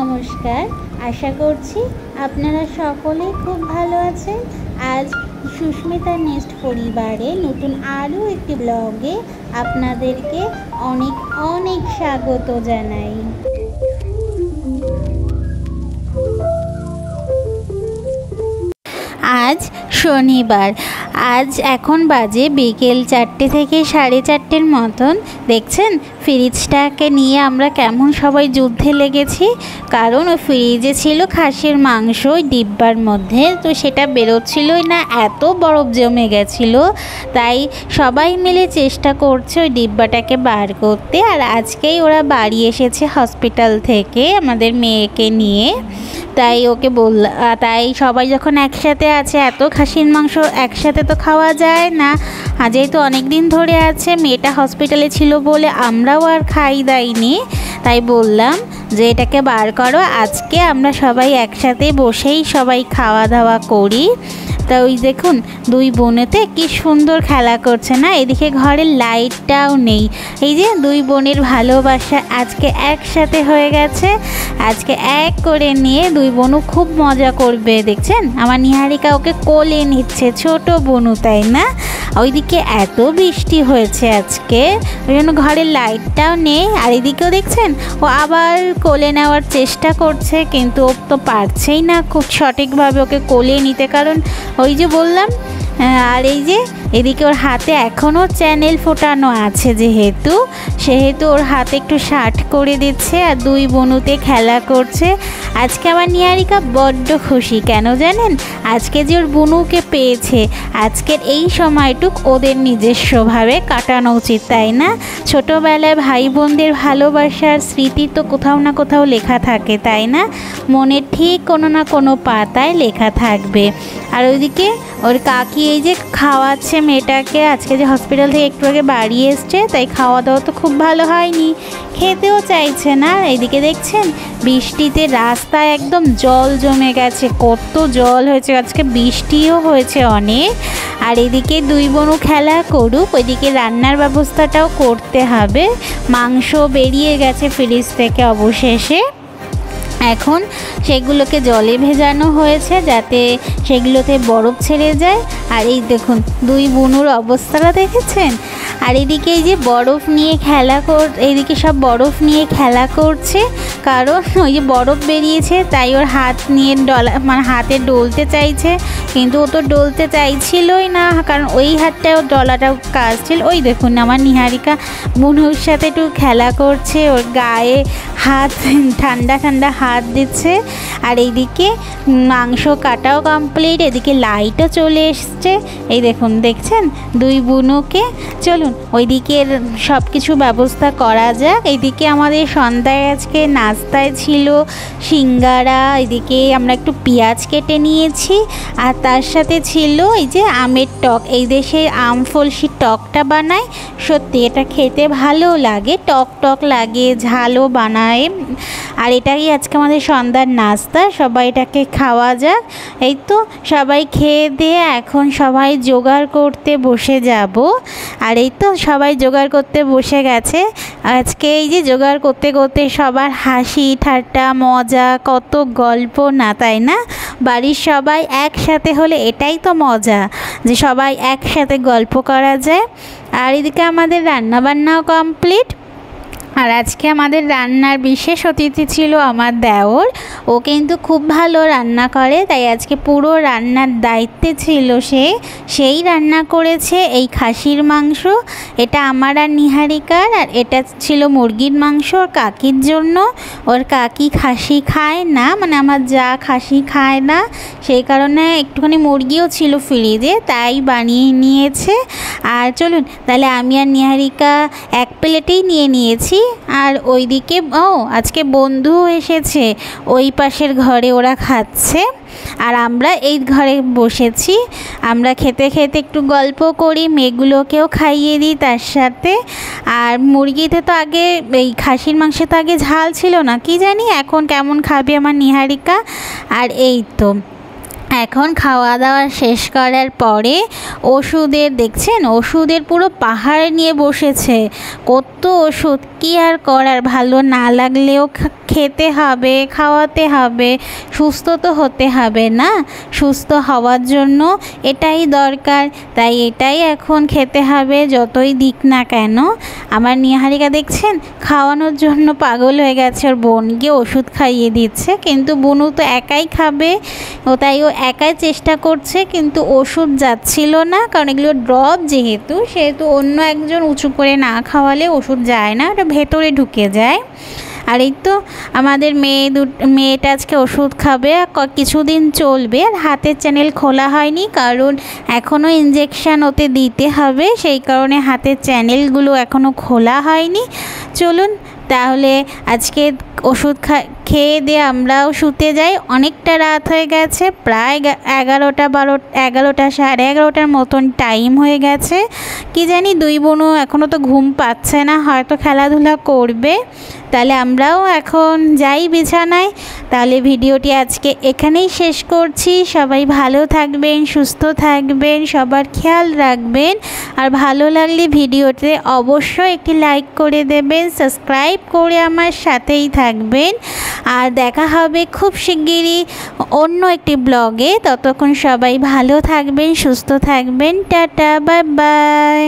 নমস্কার। আশা করছি আপনারা সকলে খুব ভালো আছেন। আজ সুস্মিতা নেস্ট পরিবারে নতুন আরও একটি ব্লগে আপনাদেরকে অনেক অনেক স্বাগত জানাই। আজ শনিবার। আজ এখন বাজে বিকেল 4টে থেকে 4:30 মতন। দেখছেন ফ্রিজটাকে নিয়ে আমরা কেমন সবাই যুদ্ধে লেগেছি, কারণ ওই ফ্রিজে ছিল খাসির মাংস ওই ডিব্বার মধ্যে, তো সেটা বেরোচ্ছিলই না, এত বরফ জমে গেছিলো। তাই সবাই মিলে চেষ্টা করছে ওই ডিব্বাটাকে বার করতে। আর আজকেই ওরা বাড়ি এসেছে হসপিটাল থেকে আমাদের মেয়েকে নিয়ে, তাই ওকে তাই সবাই যখন একসাথে আছে, এত খাসির মাংস একসাথে তো খাওয়া যায় না। যেহেতু অনেক দিন ধরে আছে, মেয়েটা হসপিটালে ছিল বলে আমরাও আর খাই দাইনি, তাই বললাম যে এটাকে বার করো, আজকে আমরা সবাই একসাথে বসেই সবাই খাওয়া দাওয়া করি। তা ওই দেখুন দুই বোনেতে কি সুন্দর খেলা করছে না, এদিকে ঘরের লাইটটাও নেই। এই যে দুই বোনের ভালোবাসা আজকে একসাথে হয়ে গেছে। আজকে এক করে নিয়ে দুই বোনও খুব মজা করবে। দেখছেন আমার নিহারিকা ওকে কোলে নিচ্ছে, ছোট বোনু, তাই না? ওইদিকে এত বৃষ্টি হয়েছে আজকে, ওই জন্য ঘরের লাইটটাও নেই। আর এদিকেও দেখছেন ও আবার কোলে নেওয়ার চেষ্টা করছে, কিন্তু ও তো পারছেই না খুব সঠিকভাবে ওকে কোলে নিতে, কারণ ওই যে বললাম। আর এই যে এদিকে ওর হাতে এখনও চ্যানেল ফোটানো আছে, সেহেতু ওর হাতে একটু শার্ট করে দিচ্ছে আর দুই বনুতে খেলা করছে। আজকে আমার নিহারিকা বড্ড খুশি, কেন জানেন? আজকে যে ওর বনুকে পেয়েছে। আজকের এই সময়টুক ওদের নিজস্বভাবে কাটানো উচিত, তাই না? ছোটোবেলায় ভাই বোনদের ভালোবাসার স্মৃতি তো কোথাও না কোথাও লেখা থাকে, তাই না? মনের ঠিক কোনো না কোনো পাতায় লেখা থাকবে। আর ওইদিকে ওর কাকি এই যে খাওয়াচ্ছে মেয়েটাকে। আজকে যে হসপিটাল থেকে একটু আগে বাড়ি এসছে, তাই খাওয়া দাওয়া তো খুব ভালো হয়নি, খেতেও চাইছে না। এইদিকে দেখছেন বৃষ্টিতে রাস্তায় একদম জল জমে গেছে, কত জল হয়েছে, আজকে বৃষ্টিও হয়েছে অনেক। আর এদিকে দুই বোনও খেলা করুক, ওইদিকে রান্নার ব্যবস্থাটাও করতে হবে। মাংস বেরিয়ে গেছে ফ্রিজ থেকে অবশেষে, এখন সেগুলোকে জলে ভেজানো হয়েছে যাতে সেগুলোতে বরফ ছেড়ে যায়। আর এই দেখুন দুই বোনুর অবস্থাটা দেখেছেন? আর এদিকে এই যে বরফ নিয়ে এইদিকে সব বরফ নিয়ে খেলা করছে, কারণ ওই যে বরফ বেরিয়েছে, তাই ওর হাত নিয়ে হাতে ডলতে চাইছে, কিন্তু ও তো ডলতে চাইছিলই না, কারণ ওই হাতটাও ডলাটাও কাজ ছিল। ওই দেখুন আমার নিহারিকা বোনুর সাথে একটু খেলা করছে, ওর গায়ে হাত ঠান্ডা ঠান্ডা হাত দিচ্ছে। আর এইদিকে মাংস কাটাও কমপ্লিট, এদিকে লাইটও চলে এসছে। এই দেখছেন দুই বোনুকে। চলুন ওইদিকে সব কিছু ব্যবস্থা করা যাক। এইদিকে আমাদের সন্ধ্যায় আজকে নাস্তায় ছিল সিঙ্গারা, এদিকে আমরা একটু পেঁয়াজ কেটে নিয়েছি, আর তার সাথে ছিল এই যে আমের টক। এই দেশে আম ফলসির টকটা বানায়, সত্যি এটা খেতে ভালো লাগে, টক টক লাগে, ঝালও বানায়। আর এটাই আজকে আমাদের সন্ধ্যার নাস্তা, সবাই এটাকে খাওয়া যাক। এই তো সবাই খেয়ে দিয়ে এখন সবাই জোগাড় করতে বসে যাব। আর এই তো সবাই জোগাড় করতে বসে গেছে। আজকে এই যে জোগাড় করতে করতে সবার হাসি ঠাট্টা মজা, কত গল্প না, তাই না? বাড়ির সবাই একসাথে হলে এটাই তো মজা, যে সবাই একসাথে গল্প করা যায়। আর এদিকে আমাদের রান্নাবান্নাও কমপ্লিট। আর আজকে আমাদের রান্নার বিশেষ অতিথি ছিল আমার দেওর, ও কিন্তু খুব ভালো রান্না করে, তাই আজকে পুরো রান্নার দায়িত্বে ছিল সেই রান্না করেছে এই খাসির মাংস। এটা আমার আর নিহারিকার, আর এটা ছিল মুরগির মাংস ওর কাকির জন্য। ওর কাকি খাসি খায় না, আমার যা খাসি খায় না, সেই কারণে একটুখানি মুরগিও ছিল ফ্রিজে, তাই বানিয়ে নিয়েছে। আর চলুন তাহলে আমি আর নিহারিকা এক প্লেটেই নিয়ে নিয়েছি। আর ওইদিকে আজকে বন্ধু এসেছে, ওই পাশের ঘরে ওরা খাচ্ছে, আর আমরা এই ঘরে বসেছি। আমরা খেতে খেতে একটু গল্প করি, মেয়েগুলোকেও খাইয়ে দিই তার সাথে। আর মুরগিতে তো আগে এই খাসির মাংসে তো আগে ঝাল ছিল না, কি জানি এখন কেমন খাবে আমার নিহারিকা। আর এই তো এখন খাওয়া দাওয়া শেষ করার পরে ওষুধের দেখছেন, ওষুধের পুরো পাহাড় নিয়ে বসেছে। কত ওষুধ, কী আর করার, ভালো না লাগলেও খেতে হবে, খাওয়াতে হবে, সুস্থ তো হতে হবে না? সুস্থ হওয়ার জন্য এটাই দরকার, তাই এটাই এখন খেতে হবে যতই দিক না কেন। আমার নিহারিকা দেখছেন খাওয়ানোর জন্য পাগল হয়ে গেছে, ওর বোনকে ওষুধ খাইয়ে দিচ্ছে, কিন্তু বুনু তো একাই খাবে, তাই ও একাই চেষ্টা করছে, কিন্তু ওষুধ যাচ্ছিল না, কারণ এগুলো ড্রপ সেহেতু অন্য একজন উঁচু করে না খাওয়ালে ওষুধ যায় না, ওটা ভেতরে ঢুকে যায়। আর এই তো আমাদের মেয়েটা আজকে ওষুধ খাবে, কিছুদিন চলবে। আর হাতের চ্যানেল খোলা হয়নি, কারণ এখনও ইঞ্জেকশান ওতে দিতে হবে, সেই কারণে হাতের চ্যানেলগুলো এখনও খোলা হয়নি। চলুন তাহলে আজকে ওষুধ খেয়ে দিয়ে আমরাও শুতে যাই। অনেকটা রাত হয়ে গেছে, প্রায় 11টা সাড়ে 11টার মতন টাইম হয়ে গেছে। কি জানি দুই বোনও এখনও তো ঘুম পাচ্ছে না, হয়তো খেলাধুলা করবে। তাহলে আমরাও এখন যাই বিছানায়। তাহলে ভিডিওটি আজকে এখানেই শেষ করছি। সবাই ভালো থাকবেন, সুস্থ থাকবেন, সবার খেয়াল রাখবেন। আর ভালো লাগলে ভিডিওতে অবশ্যই একটি লাইক করে দেবেন, সাবস্ক্রাইব করে আমার সাথেই থাকবেন। আর দেখা হবে খুব শিগগিরই অন্য একটি ব্লগে। ততক্ষণ সবাই ভালো থাকবেন, সুস্থ থাকবেন। Tata, bye bye.